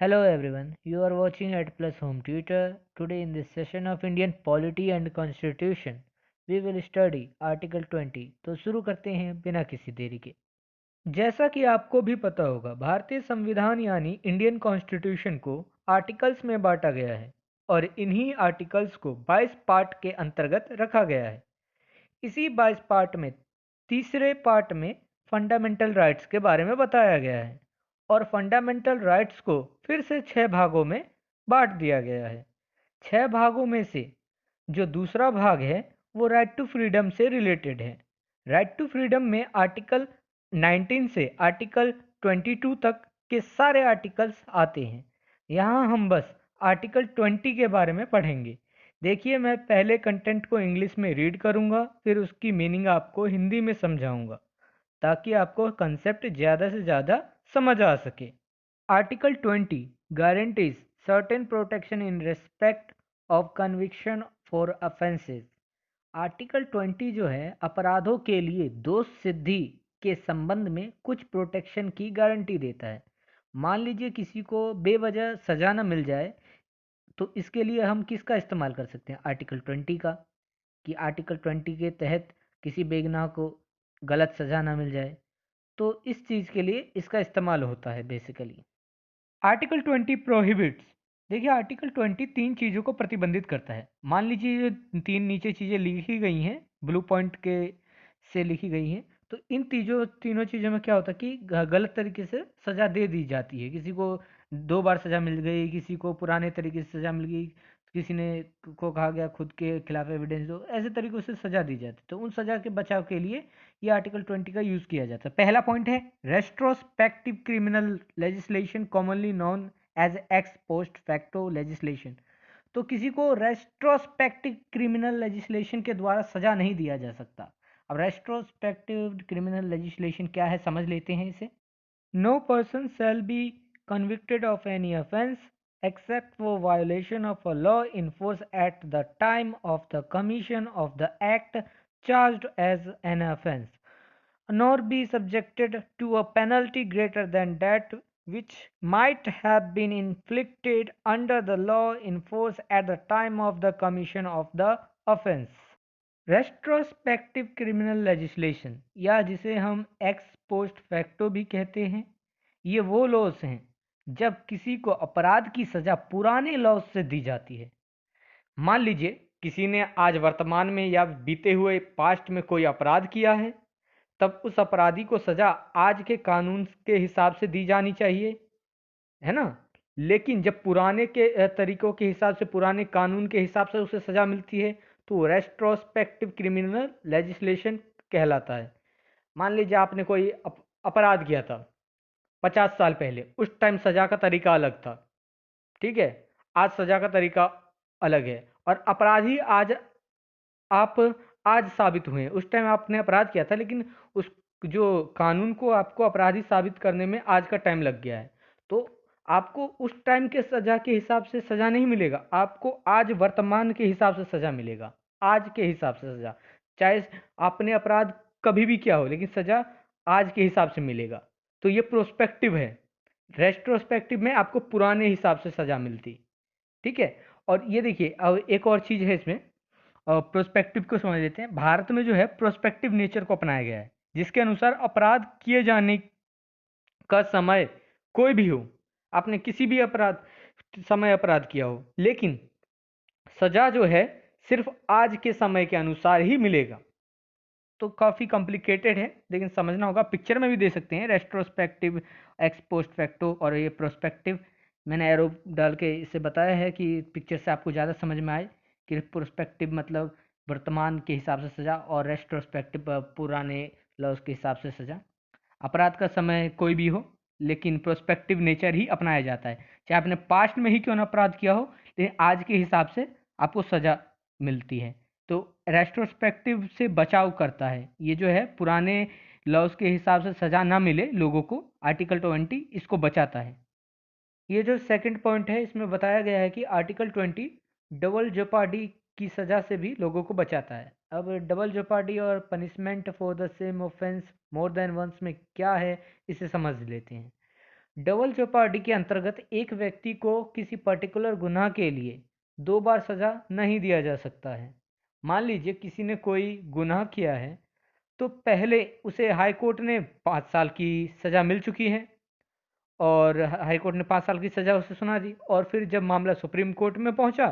Hello everyone, you are watching at Plus Home Tutor. Today in this session of Indian Polity and Constitution, we will study Article 20. तो शुरू करते हैं बिना किसी देरी के। जैसा कि आपको भी पता होगा, भारतीय संविधान यानी इंडियन कॉन्स्टिट्यूशन को आर्टिकल्स में बांटा गया है और इन्हीं आर्टिकल्स को 22 पार्ट के अंतर्गत रखा गया है। इसी 22 पार्ट में तीसरे पार्ट में फंडामेंटल राइट्स के बारे में बताया गया है और फंडामेंटल राइट्स को फिर से 6 भागों में बांट दिया गया है। 6 भागों में से जो दूसरा भाग है वो राइट टू फ्रीडम से रिलेटेड है। राइट टू फ्रीडम में आर्टिकल 19 से आर्टिकल 22 तक के सारे आर्टिकल्स आते हैं। यहाँ हम बस आर्टिकल 20 के बारे में पढ़ेंगे। देखिए, मैं पहले कंटेंट को इंग्लिश में रीड करूँगा, फिर उसकी मीनिंग आपको हिंदी में समझाऊँगा ताकि आपको कंसेप्ट ज़्यादा से ज़्यादा समझ आ सके। Article 20 guarantees certain protection in respect of conviction for offenses। Article 20 जो है अपराधों के लिए दोष सिद्धि के संबंध में कुछ प्रोटेक्शन की गारंटी देता है। मान लीजिए किसी को बेवजह सजा न मिल जाए, तो इसके लिए हम किसका इस्तेमाल कर सकते हैं? आर्टिकल 20 का, कि आर्टिकल 20 के तहत किसी बेगुनाह को गलत सजा ना मिल जाए। तो इस चीज़ के लिए इसका इस्तेमाल होता है बेसिकली। Article 20 prohibits. देखिए, आर्टिकल 20 तीन चीज़ों को प्रतिबंधित करता है। मान लीजिए ये तीन नीचे चीज़ें लिखी गई हैं, ब्लू पॉइंट के से लिखी गई हैं। तो इन तीनों चीज़ों में क्या होता है कि गलत तरीके से सज़ा दे दी जाती है। किसी को 2 बार सज़ा मिल गई, किसी को पुराने तरीके से सज़ा मिल गई, किसी ने को कहा गया खुद के खिलाफ एविडेंस दो, ऐसे तरीक़ों से सज़ा दी जाती है। तो उन सज़ा के बचाव के लिए ये आर्टिकल 20 का यूज़ किया जाता है। पहला पॉइंट है retrospective criminal legislation, commonly known as ex post facto legislation. तो किसी को रेट्रोस्पेक्टिव क्रिमिनल लेजिस्लेशन के द्वारा सजा नहीं दिया जा सकता। अब रेट्रोस्पेक्टिव क्रिमिनल लेजिस्लेशन क्या है, समझ लेते हैं इसे। No person shall be convicted of any offense except for violation of a law in force at the time of the commission of the act charged as an offense, nor be subjected to a penalty greater than that which might have been inflicted under the law in force at the time of the commission of the offense। Retrospective criminal legislation, या जिसे हम x post facto भी कहते हैं, ये वो laws हैं जब किसी को अपराध की सजा पुराने लॉज से दी जाती है। मान लीजिए किसी ने आज वर्तमान में या बीते हुए पास्ट में कोई अपराध किया है, तब उस अपराधी को सजा आज के कानून के हिसाब से दी जानी चाहिए, है ना। लेकिन जब पुराने के तरीकों के हिसाब से, पुराने कानून के हिसाब से उसे सजा मिलती है, तो वो रेट्रोस्पेक्टिव क्रिमिनल लेजिस्लेशन कहलाता है। मान लीजिए आपने कोई अपराध किया था 50 साल पहले, उस टाइम सजा का तरीका अलग था, ठीक है। आज सजा का तरीका अलग है और अपराधी आप आज साबित हुए हैं। उस टाइम आपने अपराध किया था, लेकिन उस जो कानून को आपको अपराधी साबित करने में आज का टाइम लग गया है। तो आपको उस टाइम के सजा के हिसाब से सजा नहीं मिलेगा, आपको आज वर्तमान के हिसाब से सजा मिलेगा। आज के हिसाब से सजा, चाहे आपने अपराध कभी भी किया हो, लेकिन सजा आज के हिसाब से मिलेगा। तो ये प्रोस्पेक्टिव है। रेट्रोस्पेक्टिव में आपको पुराने हिसाब से सजा मिलती, ठीक है। और ये देखिए, अब एक और चीज़ है इसमें, प्रोस्पेक्टिव को समझ लेते हैं। भारत में जो है प्रोस्पेक्टिव नेचर को अपनाया गया है, जिसके अनुसार अपराध किए जाने का समय कोई भी हो, आपने किसी भी अपराध समय अपराध किया हो, लेकिन सजा जो है सिर्फ आज के समय के अनुसार ही मिलेगा। तो काफ़ी कॉम्प्लिकेटेड है, लेकिन समझना होगा। पिक्चर में भी दे सकते हैं रेट्रोस्पेक्टिव, एक्स पोस्ट फैक्टो और ये प्रोस्पेक्टिव। मैंने एरो डाल के इसे बताया है कि पिक्चर से आपको ज़्यादा समझ में आए कि प्रोस्पेक्टिव मतलब वर्तमान के हिसाब से सज़ा और रेट्रोस्पेक्टिव पुराने लॉज के हिसाब से सज़ा। अपराध का समय कोई भी हो, लेकिन प्रोस्पेक्टिव नेचर ही अपनाया जाता है। चाहे आपने पास्ट में ही क्यों ना अपराध किया हो, लेकिन आज के हिसाब से आपको सज़ा मिलती है। तो रेट्रोस्पेक्टिव से बचाव करता है। ये जो है पुराने लॉज के हिसाब से सज़ा ना मिले लोगों को, आर्टिकल 20 इसको बचाता है। ये जो सेकंड पॉइंट है, इसमें बताया गया है कि आर्टिकल 20 डबल जेपार्डी की सज़ा से भी लोगों को बचाता है। अब डबल जेपार्डी और punishment for the same offence more than once में क्या है, इसे समझ लेते हैं। डबल जेopardy के अंतर्गत एक व्यक्ति को किसी पर्टिकुलर गुनाह के लिए 2 बार सजा नहीं दिया जा सकता है। मान लीजिए किसी ने कोई गुनाह किया है, तो पहले उसे हाई कोर्ट ने 5 साल की सजा मिल चुकी है और हाई कोर्ट ने 5 साल की सजा उसे सुना दी, और फिर जब मामला सुप्रीम कोर्ट में पहुंचा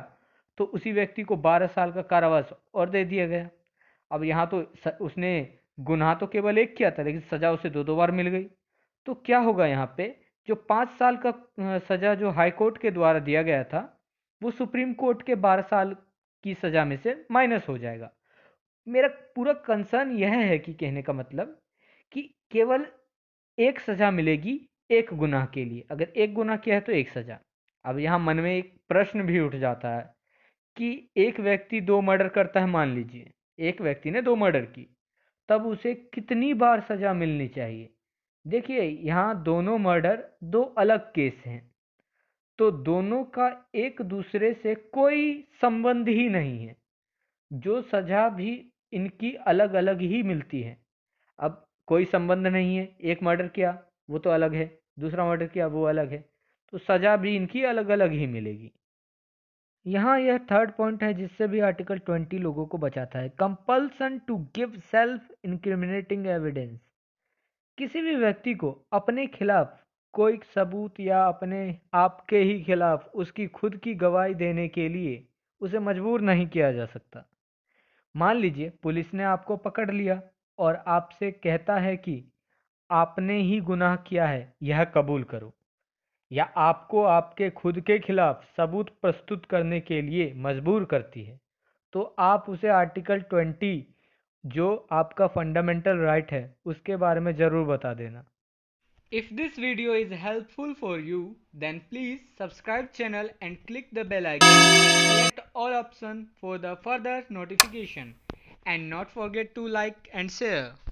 तो उसी व्यक्ति को 12 साल का कारावास और दे दिया गया। अब यहाँ तो उसने गुनाह तो केवल एक किया था, लेकिन सजा उसे 2 बार मिल गई। तो क्या होगा यहाँ पे, जो 5 साल का सजा जो हाई कोर्ट के द्वारा दिया गया था, वो सुप्रीम कोर्ट के 12 साल की सजा में से माइनस हो जाएगा। मेरा पूरा कंसर्न यह है कि कहने का मतलब कि केवल एक सजा मिलेगी एक गुनाह के लिए। अगर एक गुनाह किया है तो एक सजा। अब यहाँ मन में एक प्रश्न भी उठ जाता है कि एक व्यक्ति 2 मर्डर करता है, मान लीजिए एक व्यक्ति ने 2 मर्डर की, तब उसे कितनी बार सजा मिलनी चाहिए? देखिए, यहाँ दोनों मर्डर 2 अलग केस हैं, तो दोनों का एक दूसरे से कोई संबंध ही नहीं है। जो सजा भी इनकी अलग अलग ही मिलती है। अब कोई संबंध नहीं है, एक मर्डर किया वो तो अलग है, दूसरा मर्डर किया वो अलग है, तो सजा भी इनकी अलग अलग ही मिलेगी। यहाँ यह थर्ड पॉइंट है जिससे भी आर्टिकल 20 लोगों को बचाता है, compulsion to give self incriminating evidence. किसी भी व्यक्ति को अपने खिलाफ कोई सबूत या अपने आप के ही खिलाफ उसकी खुद की गवाही देने के लिए उसे मजबूर नहीं किया जा सकता। मान लीजिए पुलिस ने आपको पकड़ लिया और आपसे कहता है कि आपने ही गुनाह किया है, यह कबूल करो, या आपको आपके खुद के खिलाफ सबूत प्रस्तुत करने के लिए मजबूर करती है, तो आप उसे आर्टिकल 20 जो आपका फंडामेंटल राइट है उसके बारे में ज़रूर बता देना। If this video is helpful for you, then please subscribe channel and click the bell icon and select all option for the further notification, and not forget to like and share.